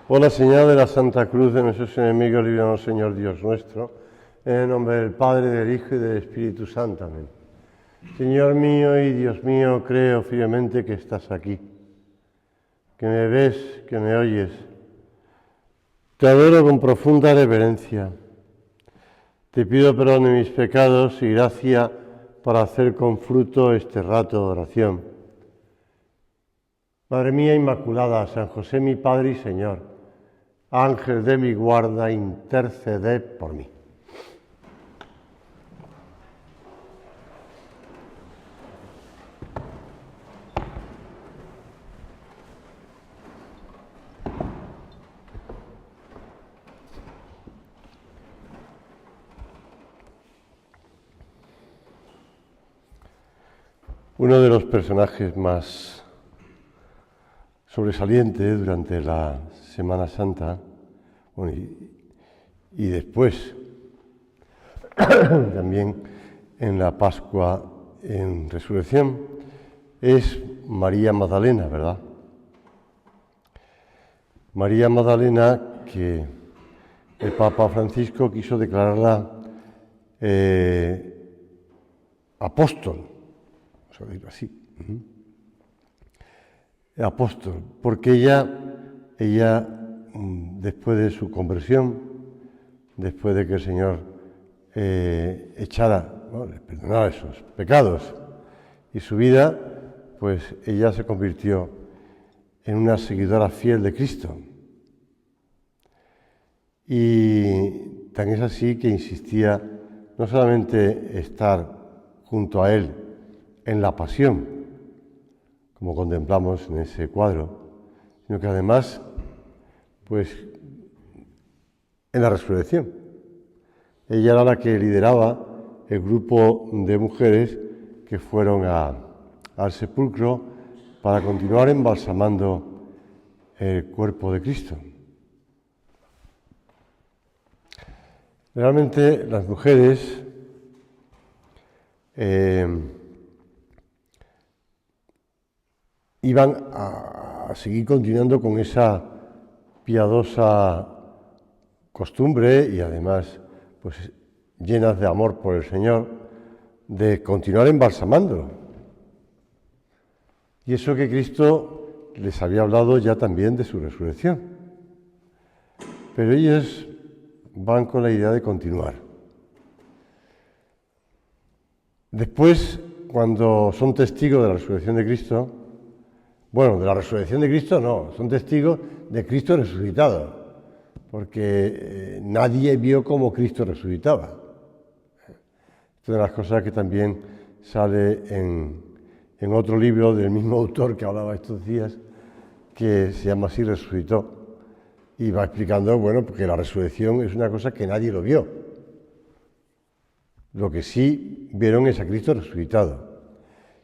Por la señal de la Santa Cruz de nuestros enemigos, líbranos, Señor Dios nuestro, en el nombre del Padre, del Hijo y del Espíritu Santo. Amén. Señor mío y Dios mío, creo firmemente que estás aquí, que me ves, que me oyes. Te adoro con profunda reverencia. Te pido perdón de mis pecados y gracia para hacer con fruto este rato de oración. Madre mía Inmaculada, San José mi Padre y Señor, Ángel de mi guarda, interceded por mí. Uno de los personajes más sobresalientes durante la Semana Santa, bueno, y después también en la Pascua en Resurrección, es María Magdalena, ¿verdad? María Magdalena, que el Papa Francisco quiso declararla apóstol, vamos a decirlo así. Apóstol, porque ella, después de su conversión, después de que el Señor le perdonara esos pecados y su vida, pues ella se convirtió en una seguidora fiel de Cristo. Y tan es así que insistía no solamente estar junto a Él en la pasión, como contemplamos en ese cuadro, sino que además, pues, en la resurrección. Ella era la que lideraba el grupo de mujeres que fueron al sepulcro para continuar embalsamando el cuerpo de Cristo. Realmente las mujeres iban a seguir continuando con esa piadosa costumbre y además pues llenas de amor por el Señor, de continuar embalsamándolo. Y eso que Cristo les había hablado ya también de su resurrección. Pero ellos van con la idea de continuar. Después, cuando son testigos de la resurrección de Cristo, bueno, de la resurrección de Cristo no, son testigos de Cristo resucitado, porque nadie vio cómo Cristo resucitaba. Esta es una de las cosas que también sale en otro libro del mismo autor que hablaba estos días, que se llama así, Resucitó, y va explicando, bueno, porque la resurrección es una cosa que nadie lo vio. Lo que sí vieron es a Cristo resucitado.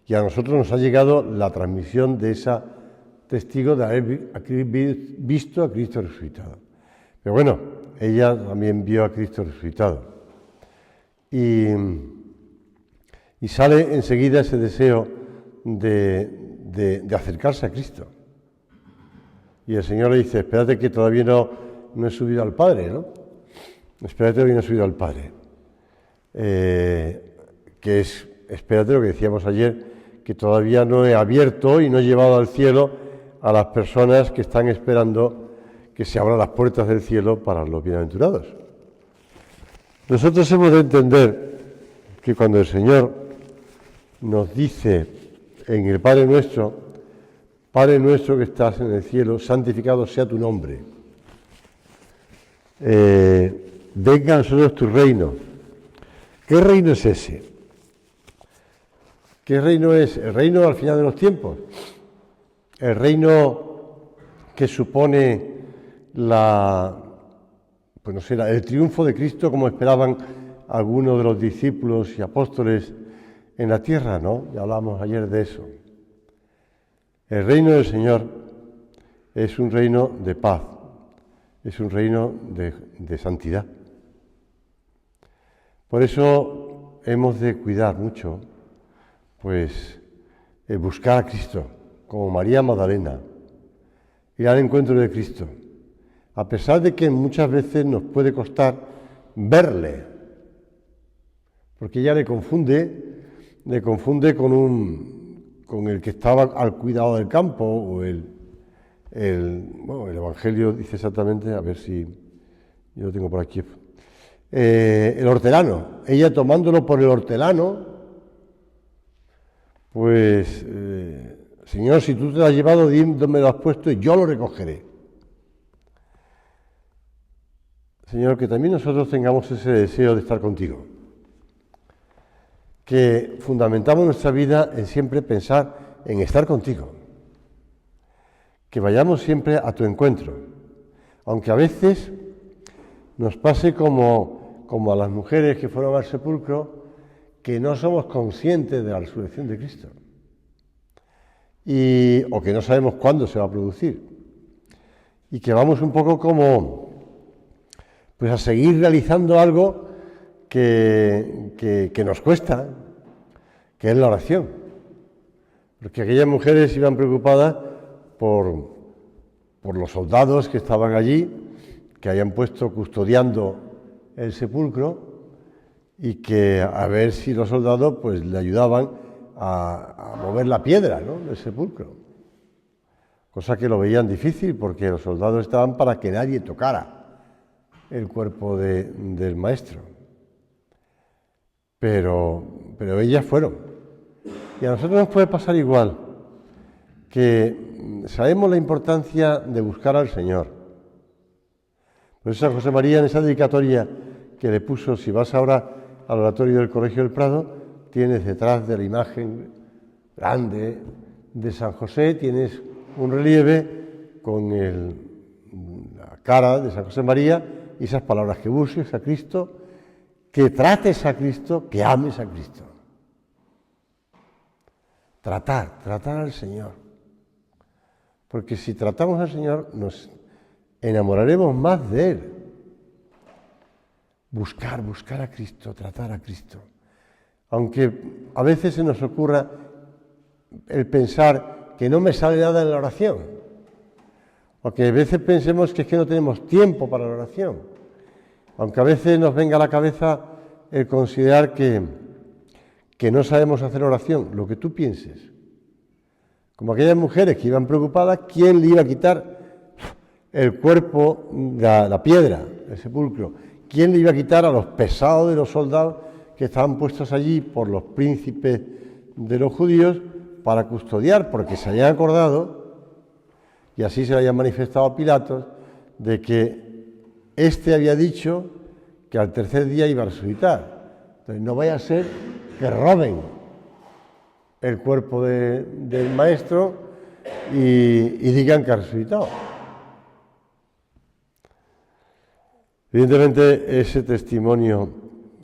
Y a nosotros nos ha llegado la transmisión de esa testigo de haber visto a Cristo resucitado. Pero bueno, ella también vio a Cristo resucitado. Y sale enseguida ese deseo de acercarse a Cristo. Y el Señor le dice, espérate que todavía no he subido al Padre, ¿no? Espérate que todavía no he subido al Padre. Espérate lo que decíamos ayer, que todavía no he abierto y no he llevado al cielo a las personas que están esperando que se abran las puertas del cielo para los bienaventurados. Nosotros hemos de entender que cuando el Señor nos dice en el Padre nuestro que estás en el cielo, santificado sea tu nombre. Venga a nosotros tu reino. ¿Qué reino es ese? ¿Qué reino es? El reino al final de los tiempos. El reino que supone el triunfo de Cristo como esperaban algunos de los discípulos y apóstoles en la tierra, ¿no? Ya hablamos ayer de eso. El reino del Señor es un reino de paz, es un reino de santidad. Por eso hemos de cuidar mucho, pues, buscar a Cristo, como María Magdalena, ir al encuentro de Cristo, a pesar de que muchas veces nos puede costar verle, porque ella le confunde con el que estaba al cuidado del campo, o el Evangelio dice exactamente, a ver si yo lo tengo por aquí, el hortelano. Ella, tomándolo por el hortelano, pues, Señor, si tú te lo has llevado, dime dónde me lo has puesto y yo lo recogeré. Señor, que también nosotros tengamos ese deseo de estar contigo, que fundamentamos nuestra vida en siempre pensar en estar contigo, que vayamos siempre a tu encuentro, aunque a veces nos pase como a las mujeres que fueron al sepulcro, que no somos conscientes de la resurrección de Cristo, o que no sabemos cuándo se va a producir, y que vamos un poco como pues a seguir realizando algo que nos cuesta, que es la oración. Porque aquellas mujeres iban preocupadas por los soldados que estaban allí, que habían puesto custodiando el sepulcro, y que a ver si los soldados pues le ayudaban a mover la piedra, ¿no?, del sepulcro. Cosa que lo veían difícil, porque los soldados estaban para que nadie tocara el cuerpo del maestro. Pero ellas fueron. Y a nosotros nos puede pasar igual, que sabemos la importancia de buscar al Señor. Por eso San José María, en esa dedicatoria que le puso, si vas ahora al oratorio del Colegio del Prado, tienes detrás de la imagen grande de San José, tienes un relieve con la cara de San José María y esas palabras: que busques a Cristo, que trates a Cristo, que ames a Cristo. Tratar al Señor. Porque si tratamos al Señor, nos enamoraremos más de Él. Buscar a Cristo, tratar a Cristo. Aunque a veces se nos ocurra el pensar que no me sale nada en la oración, o que a veces pensemos que es que no tenemos tiempo para la oración, aunque a veces nos venga a la cabeza el considerar que no sabemos hacer oración, lo que tú pienses. Como aquellas mujeres que iban preocupadas, ¿quién le iba a quitar el cuerpo, la piedra, el sepulcro? ¿Quién le iba a quitar a los pesados de los soldados que estaban puestos allí por los príncipes de los judíos para custodiar? Porque se habían acordado, y así se lo habían manifestado a Pilatos, de que éste había dicho que al tercer día iba a resucitar. Entonces no vaya a ser que roben el cuerpo del maestro y digan que ha resucitado. Evidentemente, ese testimonio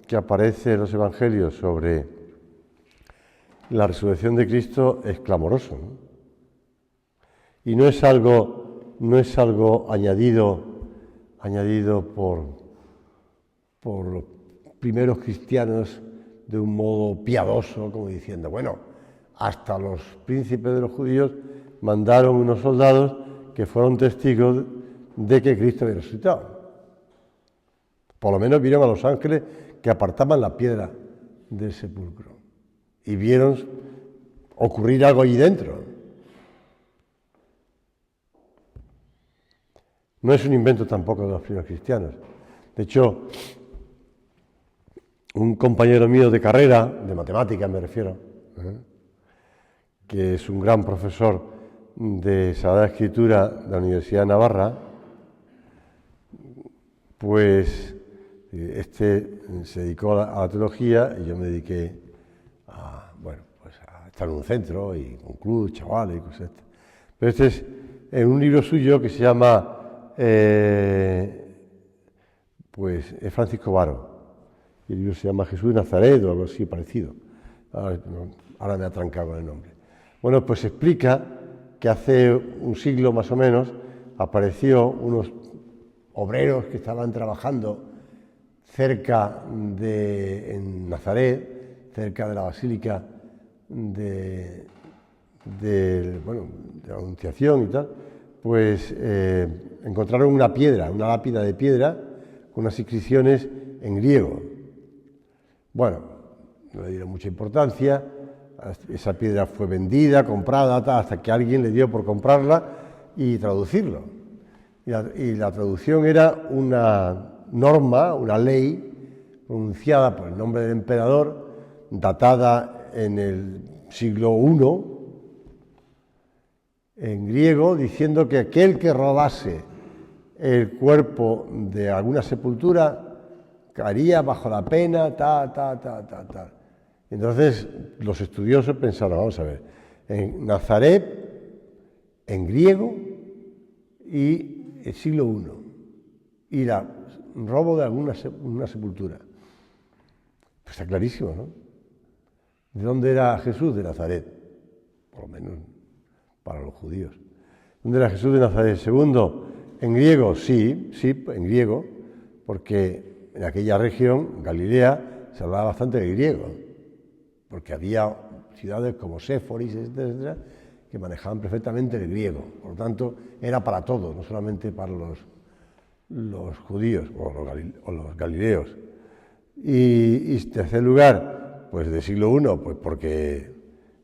que aparece en los evangelios sobre la resurrección de Cristo es clamoroso, ¿no? Y no es algo añadido por los primeros cristianos de un modo piadoso, como diciendo, bueno, hasta los príncipes de los judíos mandaron unos soldados que fueron testigos de que Cristo había resucitado. Por lo menos vieron a los ángeles que apartaban la piedra del sepulcro y vieron ocurrir algo allí dentro. No es un invento tampoco de los primeros cristianos. De hecho, un compañero mío de carrera, de matemáticas me refiero, que es un gran profesor de Sagrada Escritura de la Universidad de Navarra, pues se dedicó a la teología y yo me dediqué a estar en un centro y con clubes, chavales y cosas. Pero este es en un libro suyo que se llama, es Francisco Varo, y el libro se llama Jesús de Nazaret o algo así parecido. Ahora me ha trancado con el nombre. Bueno, pues explica que hace un siglo más o menos apareció unos obreros que estaban trabajando cerca en Nazaret, cerca de la Basílica de la Anunciación y tal, pues encontraron una piedra, una lápida de piedra, con unas inscripciones en griego. Bueno, no le dieron mucha importancia, esa piedra fue vendida, comprada, hasta que alguien le dio por comprarla y traducirlo. Y la traducción era una norma, una ley, pronunciada por el nombre del emperador, datada en el siglo I, en griego, diciendo que aquel que robase el cuerpo de alguna sepultura caería bajo la pena, tal. Entonces los estudiosos pensaron, vamos a ver, en Nazaret, en griego y el siglo I, y robo de una sepultura. Pues está clarísimo, ¿no? ¿De dónde era Jesús? De Nazaret, por lo menos para los judíos. ¿Dónde era Jesús de Nazaret? Segundo, en griego, sí, en griego, porque en aquella región, Galilea, se hablaba bastante de griego, porque había ciudades como Séforis, etcétera, que manejaban perfectamente el griego. Por lo tanto, era para todos, no solamente para los judíos o los galileos. Y en tercer lugar, pues del siglo I, pues porque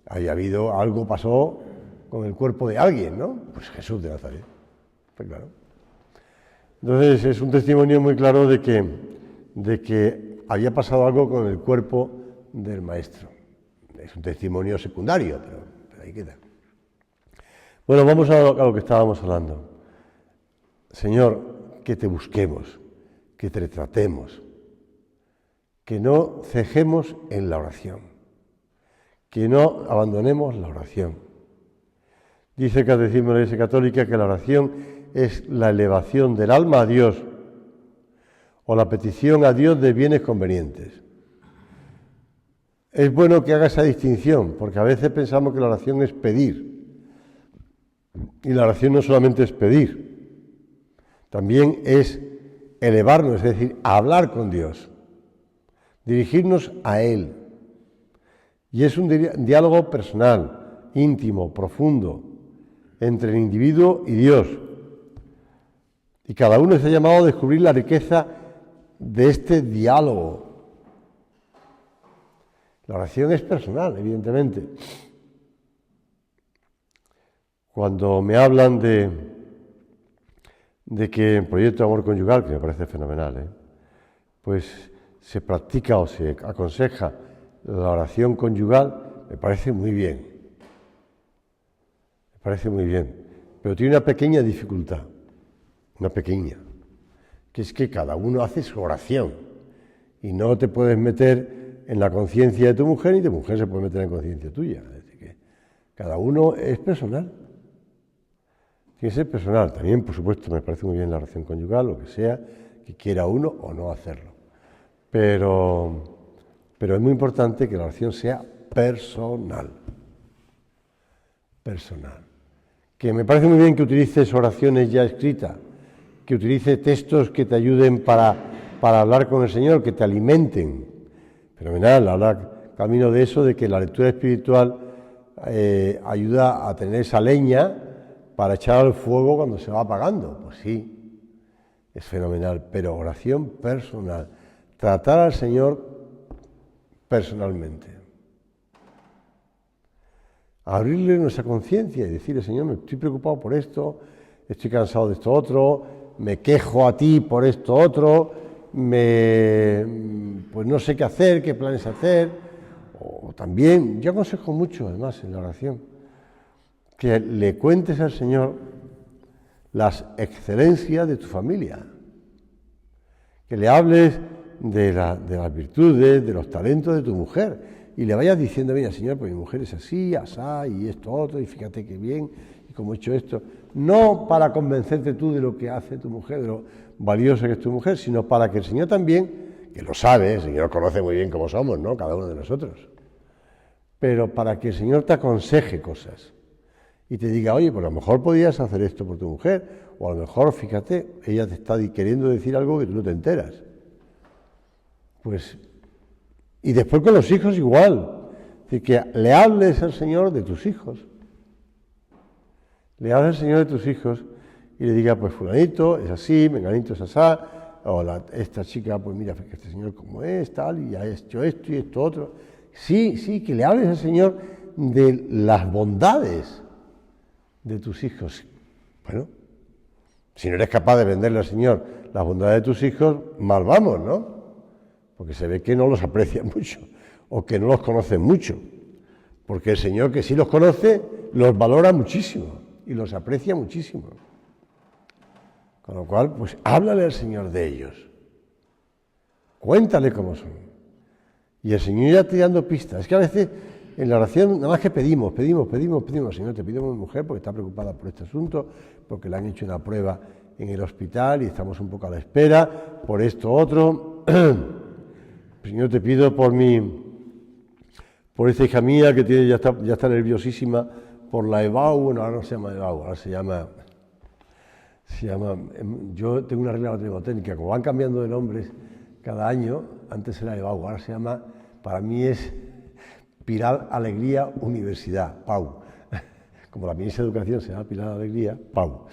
haya habido algo, pasó con el cuerpo de alguien, ¿no? Pues Jesús de Nazaret, está claro. Entonces es un testimonio muy claro de que había pasado algo con el cuerpo del maestro. Es un testimonio secundario, pero ahí queda. Bueno, vamos a lo que estábamos hablando. Señor, que te busquemos, que te tratemos, que no cejemos en la oración, que no abandonemos la oración. Dice el Catecismo de la Iglesia Católica que la oración es la elevación del alma a Dios o la petición a Dios de bienes convenientes. Es bueno que haga esa distinción, porque a veces pensamos que la oración es pedir. Y la oración no solamente es pedir, también es elevarnos, es decir, hablar con Dios, dirigirnos a Él. Y es un diálogo personal, íntimo, profundo, entre el individuo y Dios. Y cada uno está llamado a descubrir la riqueza de este diálogo. La oración es personal, evidentemente. Cuando me hablan de que el proyecto de amor conyugal, que me parece fenomenal, pues se practica o se aconseja la oración conyugal, me parece muy bien. Me parece muy bien. Pero tiene una pequeña dificultad, que es que cada uno hace su oración y no te puedes meter en la conciencia de tu mujer ni tu mujer se puede meter en la conciencia tuya. Es decir, que cada uno es personal. Tiene que ser personal. También, por supuesto, me parece muy bien la oración conyugal, lo que sea, que quiera uno o no hacerlo. Pero es muy importante que la oración sea personal. Personal. Que me parece muy bien que utilices oraciones ya escritas, que utilices textos que te ayuden para hablar con el Señor, que te alimenten. Fenomenal, hablar camino de eso, de que la lectura espiritual ayuda a tener esa leña para echar al fuego cuando se va apagando. Pues sí, es fenomenal, pero oración personal. Tratar al Señor personalmente. Abrirle nuestra conciencia y decirle, Señor, me estoy preocupado por esto, estoy cansado de esto otro, me quejo a ti por esto otro, pues no sé qué hacer, qué planes hacer. O también, yo aconsejo mucho, además, en la oración, que le cuentes al Señor las excelencias de tu familia, que le hables de las virtudes, de los talentos de tu mujer, y le vayas diciendo, mira, Señor, pues mi mujer es así, asá, y esto otro, y fíjate qué bien, y cómo he hecho esto. No para convencerte tú de lo que hace tu mujer, de lo valiosa que es tu mujer, sino para que el Señor también, que lo sabe, el Señor conoce muy bien cómo somos, ¿no? Cada uno de nosotros. Pero para que el Señor te aconseje cosas y te diga, oye, pues a lo mejor podías hacer esto por tu mujer, o a lo mejor, fíjate, ella te está queriendo decir algo que tú no te enteras. Pues, y después con los hijos igual, es decir, que le hables al Señor de tus hijos, Le hable al Señor de tus hijos y le diga, pues fulanito es así, menganito es asá, o esta chica, pues mira, que este señor como es, tal, y ha hecho esto y esto otro. Sí, que le hables al Señor de las bondades de tus hijos. Bueno, si no eres capaz de venderle al Señor las bondades de tus hijos, mal vamos, ¿no? Porque se ve que no los aprecias mucho, o que no los conoces mucho. Porque el Señor, que sí los conoce, los valora muchísimo y los aprecia muchísimo. Con lo cual, pues háblale al Señor de ellos. Cuéntale cómo son. Y el Señor ya te está dando pistas. Es que a veces en la oración nada más que pedimos. Señor, te pido a mi mujer porque está preocupada por este asunto, porque le han hecho una prueba en el hospital y estamos un poco a la espera, por esto otro. Señor, te pido por esta hija mía que ya está nerviosísima por la EBAU. Bueno, ahora no se llama EBAU, ahora se llama, yo tengo una regla técnica, como van cambiando de nombres cada año, antes era EBAU, ahora se llama, para mí es Pilar Alegría Universidad, PAU. Como la ministra de Educación se llama Pilar Alegría, PAU.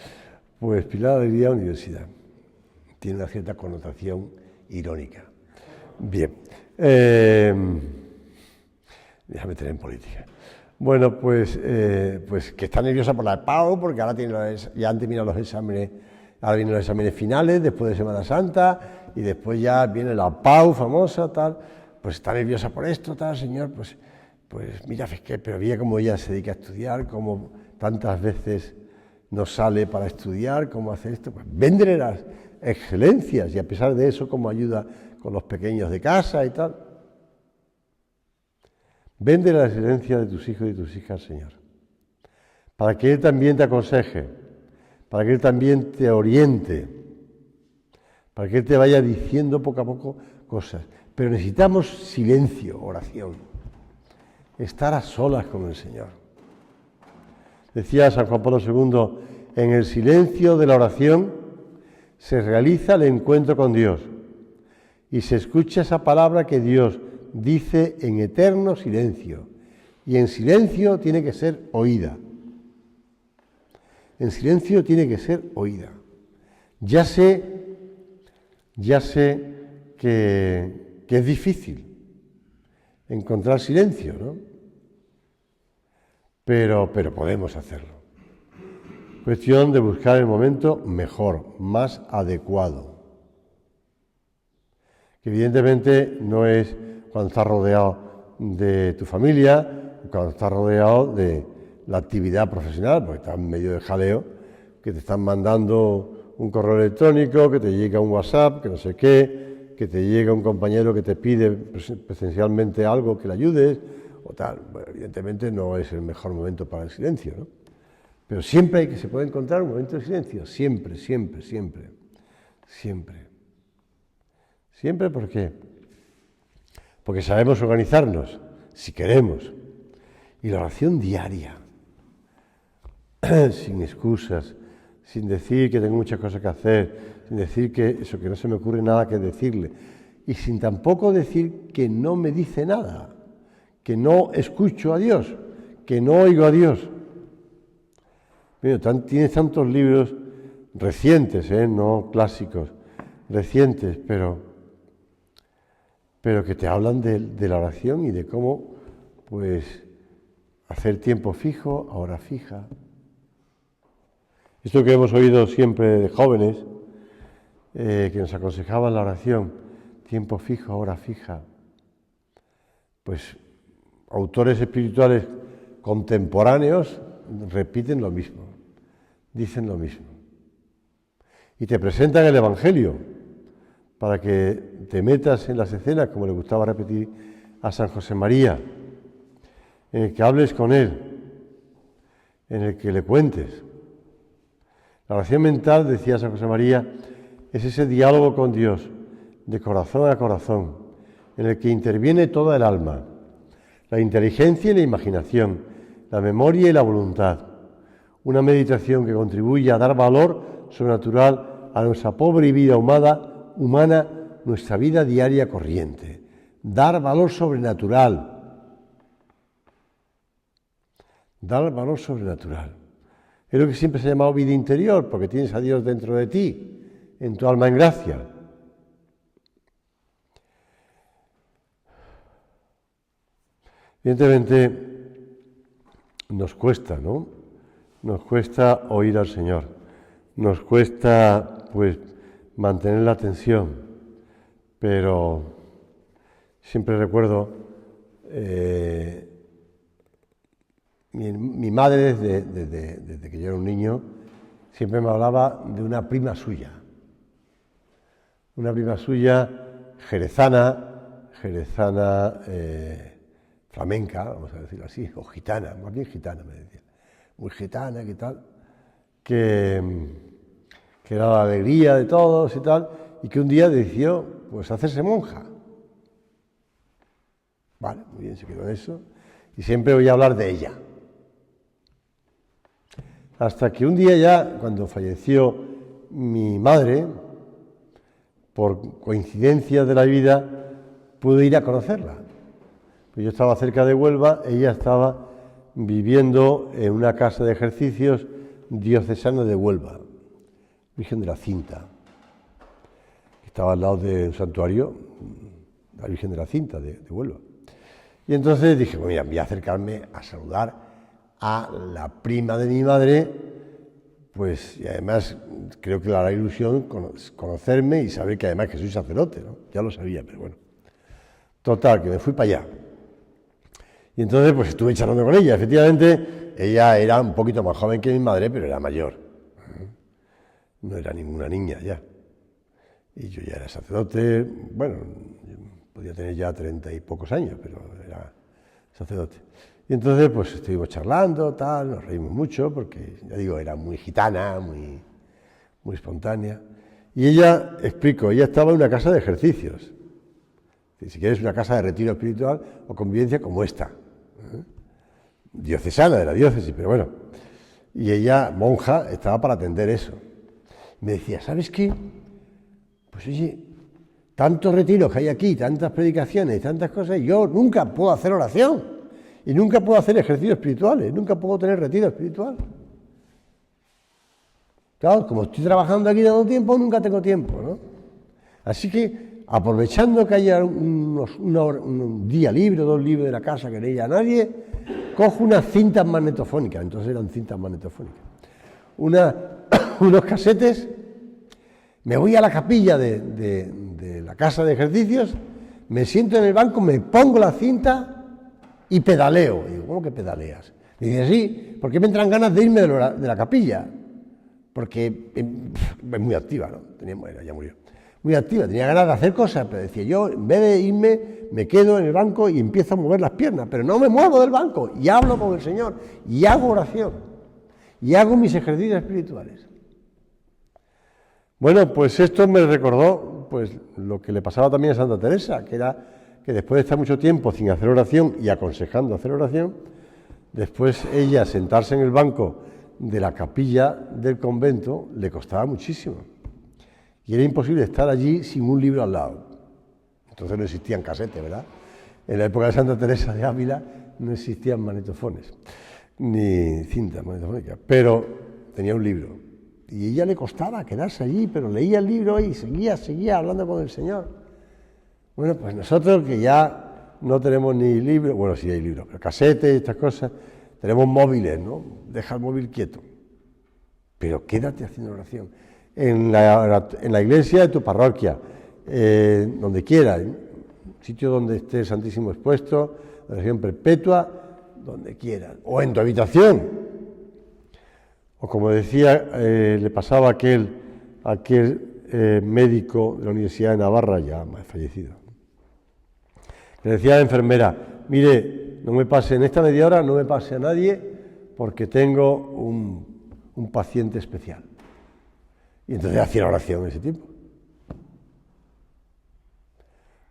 Pues Pilar Alegría Universidad. Tiene una cierta connotación irónica. Bien. Déjame meter en política. Bueno, pues que está nerviosa por la PAU, porque ahora ya han terminado los exámenes, ahora vienen los exámenes finales, después de Semana Santa, y después ya viene la PAU famosa, tal. Pues está nerviosa por esto, tal, señor, pues mira, es que, pero veía cómo ella se dedica a estudiar, cómo tantas veces no sale para estudiar, cómo hace esto, pues véndele las excelencias, y a pesar de eso, cómo ayuda con los pequeños de casa y tal. Vende la excelencia de tus hijos y de tus hijas, Señor, para que Él también te aconseje, para que Él también te oriente, para que Él te vaya diciendo poco a poco cosas. Pero necesitamos silencio, oración, estar a solas con el Señor. Decía San Juan Pablo II, en el silencio de la oración se realiza el encuentro con Dios y se escucha esa palabra que Dios dice en eterno silencio, y en silencio tiene que ser oída. En silencio tiene que ser oída. Ya sé que es difícil encontrar silencio, ¿no? Pero podemos hacerlo. Cuestión de buscar el momento mejor, más adecuado. Que evidentemente no es cuando estás rodeado de tu familia, cuando estás rodeado de la actividad profesional, porque estás en medio de jaleo, que te están mandando un correo electrónico, que te llega un WhatsApp, que no sé qué, que te llega un compañero que te pide presencialmente algo que le ayudes, o tal. Bueno, evidentemente no es el mejor momento para el silencio, ¿no? Pero siempre se puede encontrar un momento de silencio, siempre. Siempre, ¿por qué? Porque sabemos organizarnos, si queremos. Y la oración diaria, sin excusas, sin decir que tengo muchas cosas que hacer, sin decir que no se me ocurre nada que decirle, y sin tampoco decir que no me dice nada, que no escucho a Dios, que no oigo a Dios. Mira, tienes tantos libros recientes, no clásicos, recientes, pero que te hablan de la oración y de cómo, pues, hacer tiempo fijo, a hora fija. Esto que hemos oído siempre de jóvenes, que nos aconsejaban la oración, tiempo fijo, a hora fija. Pues autores espirituales contemporáneos repiten lo mismo, dicen lo mismo. Y te presentan el Evangelio para que te metas en las escenas, como le gustaba repetir a San José María, en el que hables con Él, en el que le cuentes. La oración mental, decía San José María, es ese diálogo con Dios, de corazón a corazón, en el que interviene toda el alma, la inteligencia y la imaginación, la memoria y la voluntad. Una meditación que contribuye a dar valor sobrenatural a nuestra pobre vida humana, nuestra vida diaria corriente. Dar valor sobrenatural. Dar valor sobrenatural. Es lo que siempre se ha llamado vida interior, porque tienes a Dios dentro de ti, en tu alma en gracia. Evidentemente nos cuesta, ¿no? Nos cuesta oír al Señor, nos cuesta, pues, mantener la atención, pero siempre recuerdo mi madre, desde que yo era un niño, siempre me hablaba de una prima suya jerezana, flamenca, vamos a decirlo así, o gitana, más bien gitana, me decía, muy gitana, ¿qué tal? Que era la alegría de todos y tal, y que un día decidió, pues, hacerse monja. Vale, muy bien, se quedó en eso, y siempre oía hablar de ella. Hasta que un día ya, cuando falleció mi madre, por coincidencia de la vida, pude ir a conocerla. Pues yo estaba cerca de Huelva, ella estaba viviendo en una casa de ejercicios diocesana de Huelva, Virgen de la Cinta. Estaba al lado del santuario, la Virgen de la Cinta de Huelva. Y entonces dije, bueno, mira, voy a acercarme a saludar a la prima de mi madre, pues, y además creo que le hará ilusión conocerme y saber que además que soy sacerdote, ¿no? Ya lo sabía, pero bueno. Total, que me fui para allá. Y entonces, pues, estuve charlando con ella. Efectivamente, ella era un poquito más joven que mi madre, pero era mayor. No era ninguna niña ya. Y yo ya era sacerdote, bueno, podía tener ya 30 y pocos años, pero era sacerdote. Y entonces, pues, estuvimos charlando, tal, nos reímos mucho, porque, ya digo, era muy gitana, muy espontánea. Y ella, explico, ella estaba en una casa de ejercicios. Si quieres, una casa de retiro espiritual o convivencia como esta. Diocesana, de la diócesis, pero bueno. Y ella, monja, estaba para atender eso. Me decía, ¿sabes qué? Pues oye, tantos retiros que hay aquí, tantas predicaciones, tantas cosas, yo nunca puedo hacer oración. Y nunca puedo hacer ejercicios espirituales, nunca puedo tener retiro espiritual. Claro, como estoy trabajando aquí dando tiempo, nunca tengo tiempo, ¿no? Así que, aprovechando que haya un día libre, 2 libres de la casa que no haya nadie, cojo unas cintas magnetofónicas, entonces eran cintas magnetofónicas, unos casetes, me voy a la capilla de la casa de ejercicios, me siento en el banco, me pongo la cinta y pedaleo. Digo, ¿cómo que pedaleas? Y dice, sí, porque me entran ganas de irme de la capilla, porque es muy activa, ¿no? Ya murió. Muy activa, tenía ganas de hacer cosas, pero decía yo, en vez de irme, me quedo en el banco y empiezo a mover las piernas, pero no me muevo del banco, y hablo con el Señor, y hago oración, y hago mis ejercicios espirituales. Bueno, pues esto me recordó, pues, lo que le pasaba también a Santa Teresa, que era que después de estar mucho tiempo sin hacer oración y aconsejando hacer oración, después ella sentarse en el banco de la capilla del convento le costaba muchísimo. Y era imposible estar allí sin un libro al lado. Entonces no existían casetes, ¿verdad? En la época de Santa Teresa de Ávila no existían magnetofones, ni cintas magnetofónicas, pero tenía un libro. Y a ella le costaba quedarse allí, pero leía el libro y seguía hablando con el Señor. Bueno, pues nosotros que ya no tenemos ni libros, bueno, sí hay libros, pero casetes y estas cosas, tenemos móviles, ¿no? Deja el móvil quieto, pero quédate haciendo oración. En la iglesia de tu parroquia, donde quiera, en un sitio donde esté el Santísimo expuesto, oración perpetua, donde quiera, o en tu habitación. O como decía, le pasaba a aquel médico de la Universidad de Navarra, ya fallecido. Le decía a la enfermera, mire, no me pase, en esta media hora no me pase a nadie porque tengo un paciente especial. Y entonces hacía la oración en ese tiempo.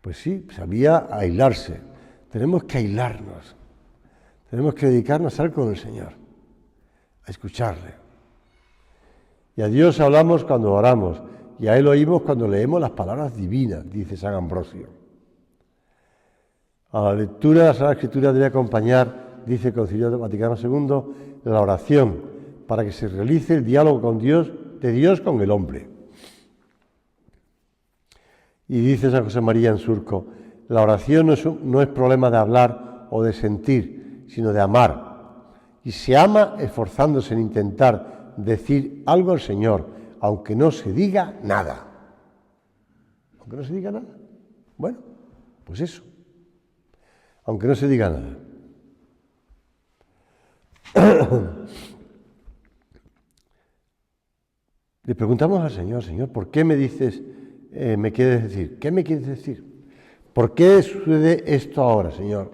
Pues sí, sabía aislarse. Tenemos que aislarnos. Tenemos que dedicarnos a estar con el Señor, a escucharle. Y a Dios hablamos cuando oramos, y a Él oímos cuando leemos las palabras divinas, dice San Ambrosio. A la lectura de la Sagrada Escritura debe acompañar, dice el Concilio Vaticano II, la oración, para que se realice el diálogo con Dios, de Dios con el hombre. Y dice San José María en Surco, la oración no es problema de hablar o de sentir, sino de amar. Y se ama esforzándose en intentar decir algo al Señor, aunque no se diga nada. Aunque no se diga nada. Bueno, pues eso. Aunque no se diga nada. Le preguntamos al Señor, Señor, ¿por qué me dices, me quieres decir? ¿Qué me quieres decir? ¿Por qué sucede esto ahora, Señor?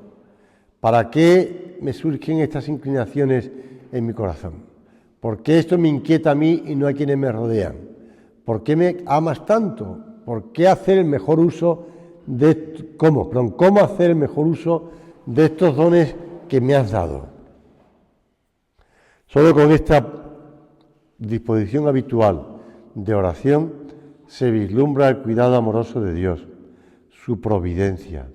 ¿Para qué me surgen estas inclinaciones en mi corazón? ¿Por qué esto me inquieta a mí y no a quienes me rodean? ¿Por qué me amas tanto? ¿Por qué hacer el mejor uso de cómo hacer el mejor uso de estos dones que me has dado? Solo con esta disposición habitual de oración se vislumbra el cuidado amoroso de Dios, su providencia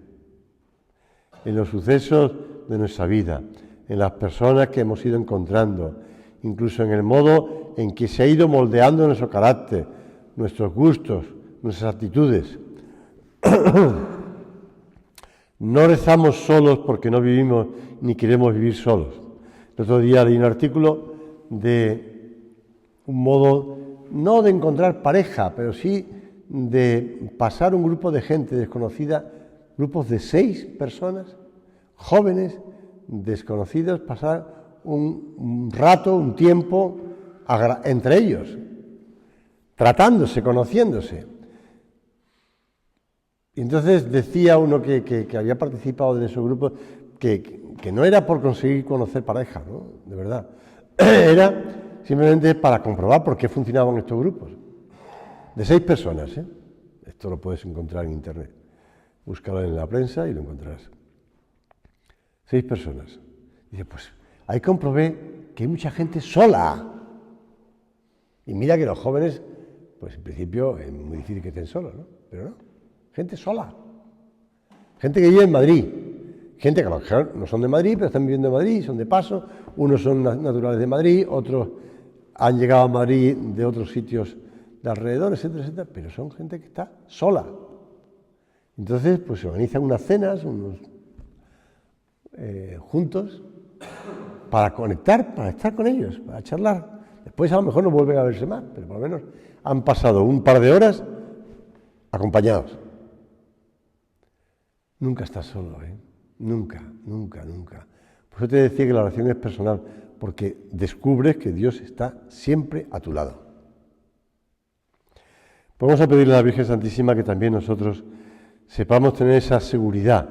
en los sucesos de nuestra vida, en las personas que hemos ido encontrando, incluso en el modo en que se ha ido moldeando nuestro carácter, nuestros gustos, nuestras actitudes. No rezamos solos porque no vivimos ni queremos vivir solos. El otro día leí un artículo de un modo, no de encontrar pareja, pero sí de pasar un grupo de gente desconocida, grupos de 6 personas, jóvenes, desconocidos, pasar un rato, un tiempo entre ellos, tratándose, conociéndose. Y entonces decía uno que había participado en esos grupos que no era por conseguir conocer pareja, ¿no? De verdad. Era simplemente para comprobar por qué funcionaban estos grupos. De 6 personas, ¿eh? Esto lo puedes encontrar en internet. Búscalo en la prensa y lo encontrarás. 6 personas. Dice, pues ahí comprobé que hay mucha gente sola. Y mira que los jóvenes, pues en principio es muy difícil que estén solos, ¿no? Pero no, gente sola. Gente que vive en Madrid. Gente que a lo mejor no son de Madrid, pero están viviendo en Madrid, son de paso. Unos son naturales de Madrid, otros han llegado a Madrid de otros sitios de alrededor, etcétera, etcétera. Pero son gente que está sola. Entonces, pues se organizan unas cenas, juntos, para conectar, para estar con ellos, para charlar. Después a lo mejor no vuelven a verse más, pero por lo menos han pasado un par de horas acompañados. Nunca estás solo, ¿eh? Nunca, nunca, nunca. Por eso te decía que la oración es personal, porque descubres que Dios está siempre a tu lado. Vamos a pedirle a la Virgen Santísima que también nosotros sepamos tener esa seguridad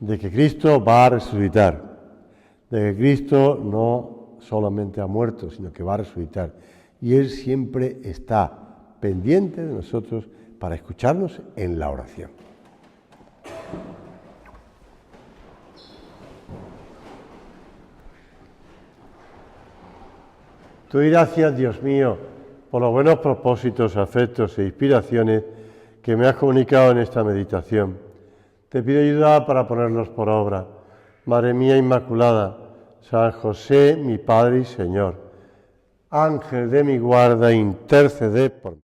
de que Cristo va a resucitar, de que Cristo no solamente ha muerto, sino que va a resucitar. Y Él siempre está pendiente de nosotros para escucharnos en la oración. Te doy gracias, Dios mío, por los buenos propósitos, afectos e inspiraciones que me has comunicado en esta meditación. Te pido ayuda para ponerlos por obra. Madre mía Inmaculada, San José, mi Padre y Señor, Ángel de mi guarda, intercede por mí.